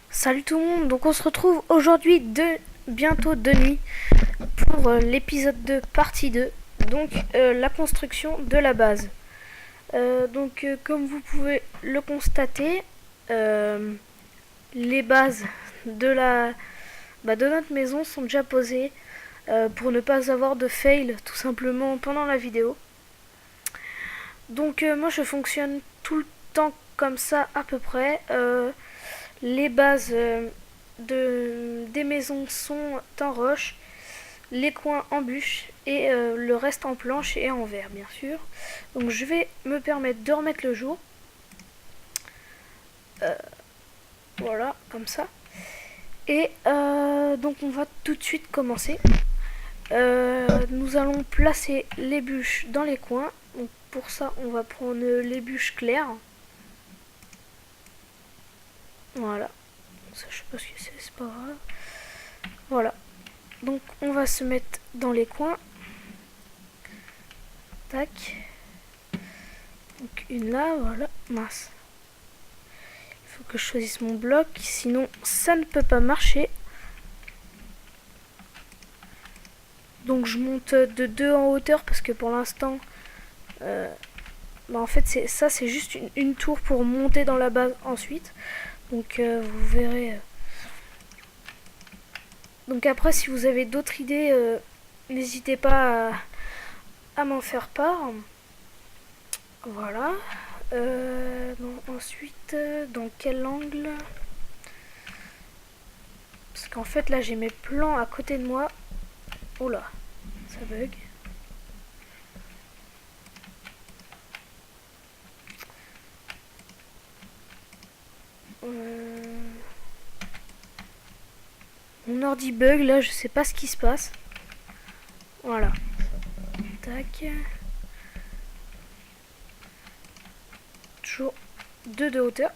Salut tout le monde, donc on se retrouve aujourd'hui bientôt de nuit pour l'épisode 2 partie 2, donc la construction de la base. Comme vous pouvez le constater, les bases de notre maison sont déjà posées pour ne pas avoir de fail tout simplement pendant la vidéo. Donc moi je fonctionne tout le temps comme ça à peu près. Les bases des maisons sont en roche, les coins en bûche et le reste en planche et en verre bien sûr. Donc je vais me permettre de remettre le jour. Voilà, comme ça. Et donc on va tout de suite commencer. Nous allons placer les bûches dans les coins. Donc pour ça on va prendre les bûches claires. Voilà. Ça, je sais pas ce que c'est pas grave. Voilà. Donc on va se mettre dans les coins. Tac. Donc une là, voilà. Mince. Il faut que je choisisse mon bloc, sinon ça ne peut pas marcher. Donc je monte de 2 en hauteur parce que pour l'instant, en fait c'est juste une tour pour monter dans la base ensuite. Donc vous verrez. Donc après si vous avez d'autres idées, n'hésitez pas à m'en faire part. Voilà. Ensuite, dans quel angle? Parce qu'en fait là j'ai mes plans à côté de moi. Oh là, ça bug. Mon ordi bug là, je sais pas ce qui se passe. Voilà. Tac. Toujours 2 de hauteur.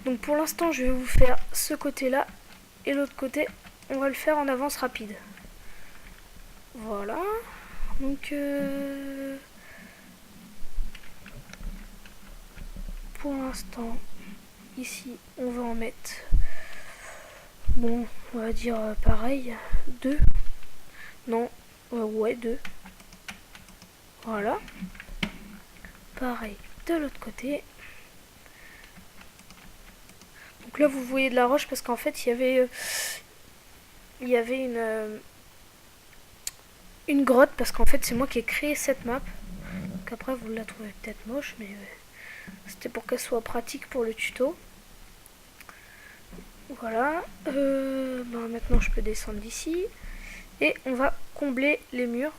Donc pour l'instant je vais vous faire ce côté là et l'autre côté on va le faire en avance rapide. Voilà. Donc pour l'instant ici on va en mettre, bon on va dire pareil, 2. Non, ouais 2. Voilà. Pareil de l'autre côté. Donc là vous voyez de la roche parce qu'en fait il y avait une grotte parce qu'en fait c'est moi qui ai créé cette map. Donc après vous la trouvez peut-être moche mais c'était pour qu'elle soit pratique pour le tuto. Voilà. Maintenant je peux descendre d'ici et on va combler les murs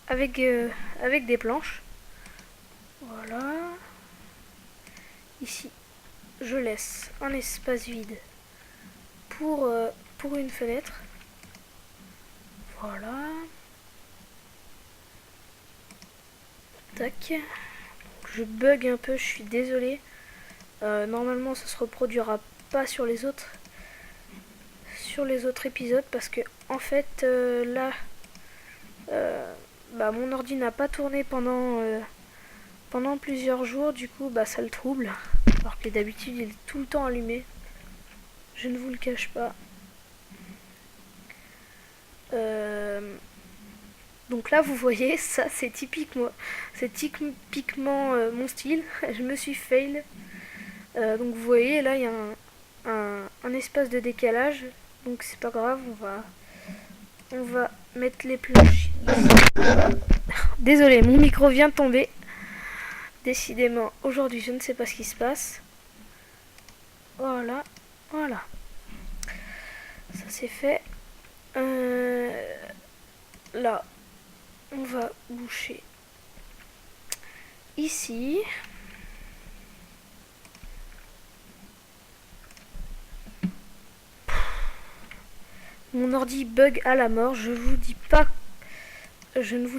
avec des planches. Voilà. Ici je laisse un espace vide pour une fenêtre. Voilà. Tac. Je bug un peu, je suis désolée. Normalement ça se reproduira pas sur les autres épisodes parce que en fait là mon ordi n'a pas tourné pendant plusieurs jours, du coup ça le trouble alors que d'habitude il est tout le temps allumé, je ne vous le cache pas. Donc là vous voyez, ça c'est typiquement mon style. Je me suis fail. Donc vous voyez là il y a un espace de décalage, donc c'est pas grave, on va mettre les planches. Désolé, mon micro vient de tomber. Décidément aujourd'hui je ne sais pas ce qui se passe. Voilà, voilà, ça c'est fait. Là on va boucher ici. Mon ordi bug à la mort, je ne vous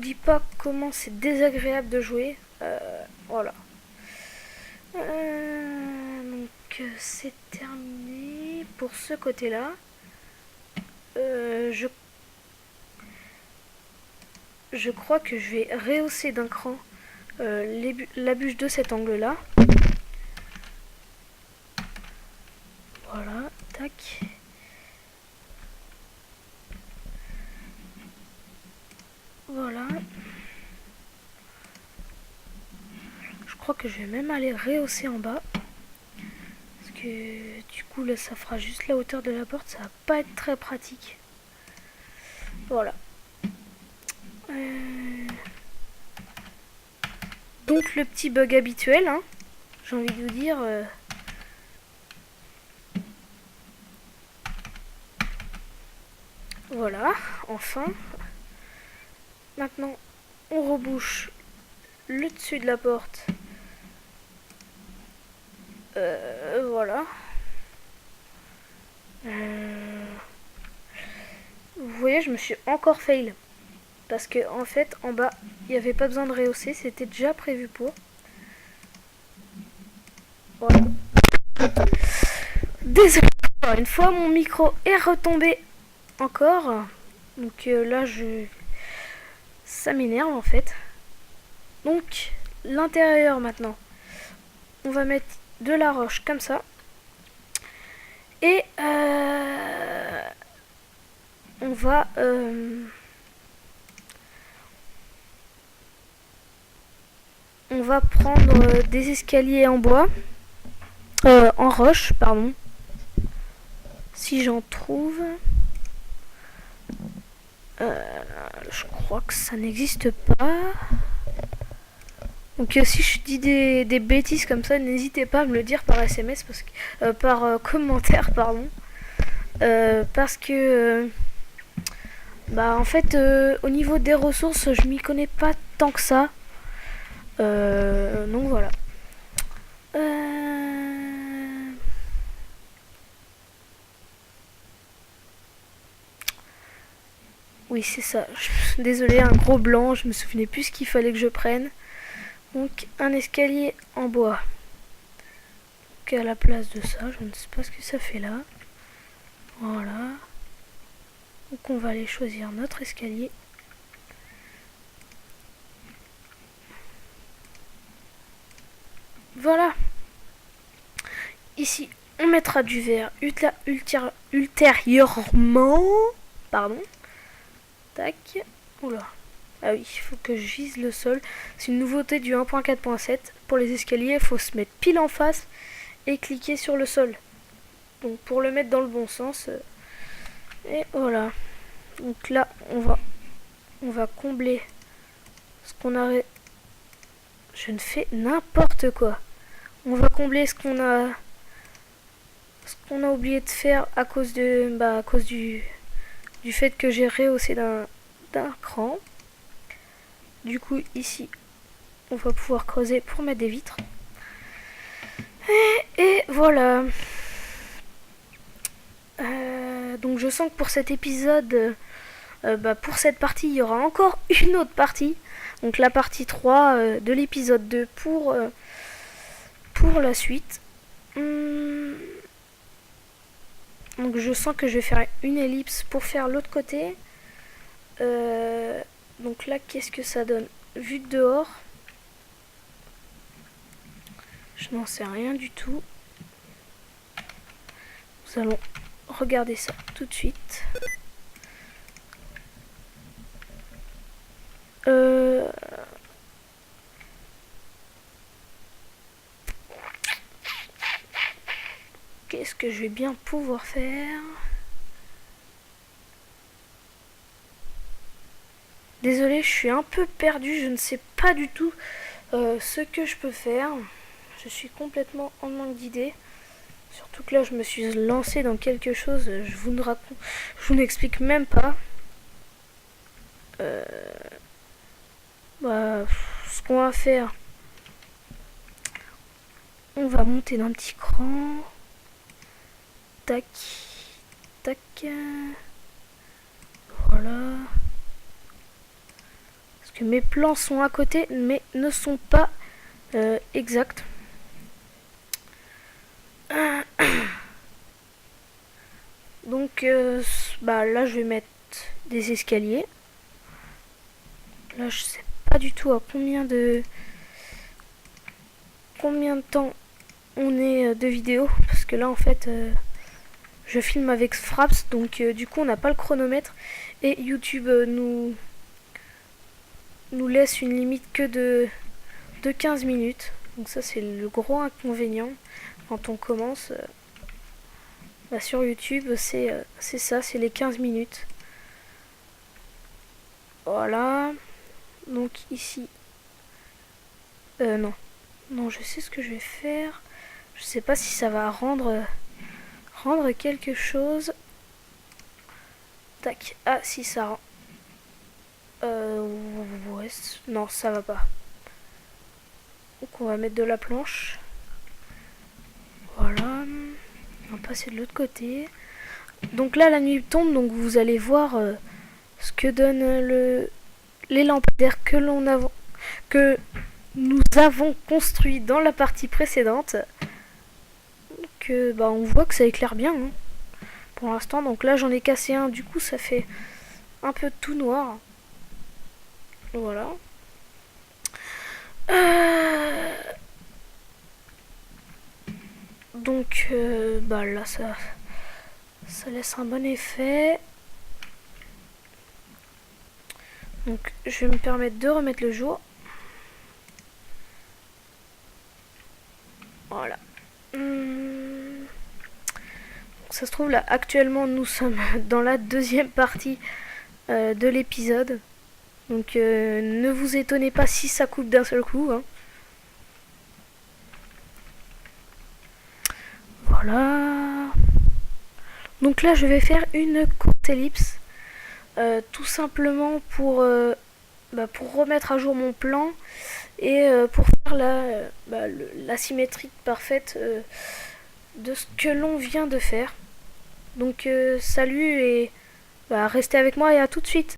dis pas comment c'est désagréable de jouer. Voilà. Donc c'est terminé pour ce côté là. je crois que je vais rehausser d'un cran la bûche de cet angle-là. Voilà, tac. Voilà. Je crois que je vais même aller rehausser en bas. Parce que du coup là ça fera juste la hauteur de la porte. Ça va pas être très pratique. Voilà. Donc le petit bug habituel, hein, j'ai envie de vous dire. Voilà, enfin. Maintenant, on rebouche le dessus de la porte. Voilà. Vous voyez, je me suis encore fail. Parce que en fait, en bas, il n'y avait pas besoin de rehausser, c'était déjà prévu pour. Voilà. Désolé, encore une fois, mon micro est retombé encore. Donc là, ça m'énerve en fait. Donc, l'intérieur maintenant. On va mettre de la roche comme ça. Et on va... on va prendre des escaliers en bois. En roche, pardon. Si j'en trouve. Je crois que ça n'existe pas. Donc si je dis des bêtises comme ça, n'hésitez pas à me le dire par SMS, parce que, par commentaire, pardon. Parce que bah en fait au niveau des ressources, je m'y connais pas tant que ça. Donc voilà. Oui, c'est ça. Désolé, un gros blanc, je me souvenais plus ce qu'il fallait que je prenne. Donc un escalier en bois. Donc à la place de ça, je ne sais pas ce que ça fait là. Voilà. Donc on va aller choisir notre escalier. Voilà. Ici, on mettra du verre ultérieurement. Pardon. Tac. Oula. Ah oui, il faut que je vise le sol. C'est une nouveauté du 1.4.7. Pour les escaliers, il faut se mettre pile en face et cliquer sur le sol. Donc pour le mettre dans le bon sens. Et voilà. Donc là, on va combler ce qu'on a... Je ne fais n'importe quoi. On va combler ce qu'on a oublié de faire à cause du fait que j'ai rehaussé d'un cran. Du coup ici on va pouvoir creuser pour mettre des vitres. Et voilà. Donc je sens que pour cet épisode, pour cette partie, il y aura encore une autre partie. Donc la partie 3 de l'épisode 2 pour la suite. Donc je sens que je vais faire une ellipse pour faire l'autre côté. Donc là, qu'est-ce que ça donne? Vue de dehors. Je n'en sais rien du tout. Nous allons regarder ça tout de suite. Qu'est-ce que je vais bien pouvoir faire? Désolée, je suis un peu perdue, je ne sais pas du tout ce que je peux faire. Je suis complètement en manque d'idées. Surtout que là, je me suis lancée dans quelque chose, je vous n'explique même pas. Ce qu'on va faire, on va monter d'un petit cran. Tac, tac. Voilà. Parce que mes plans sont à côté, mais ne sont pas exacts. Donc là, je vais mettre des escaliers. Là, je sais pas du tout à combien de temps on est de vidéo, parce que là en fait je filme avec Fraps, donc du coup on n'a pas le chronomètre et YouTube nous laisse une limite que de 15 minutes. Donc ça c'est le gros inconvénient quand on commence sur YouTube, c'est ça, c'est les 15 minutes. Voilà. Donc ici non, je sais ce que je vais faire. Je sais pas si ça va rendre quelque chose. Tac. Ah, si ça rend. Ouais. Non, ça va pas. Donc on va mettre de la planche. Voilà. On va passer de l'autre côté. Donc là, la nuit tombe, donc vous allez voir ce que donnent les lampadaires que nous avons construit dans la partie précédente. Que on voit que ça éclaire bien hein, pour l'instant. Donc là, j'en ai cassé un, du coup, ça fait un peu tout noir. Voilà. Donc là ça laisse un bon effet. Donc je vais me permettre de remettre le jour. Voilà. Donc, ça se trouve là actuellement nous sommes dans la deuxième partie de l'épisode. Donc ne vous étonnez pas si ça coupe d'un seul coup. Hein. Voilà. Donc là je vais faire une courte ellipse. Tout simplement pour remettre à jour mon plan et pour faire la symétrie parfaite de ce que l'on vient de faire. Donc salut et restez avec moi et à tout de suite.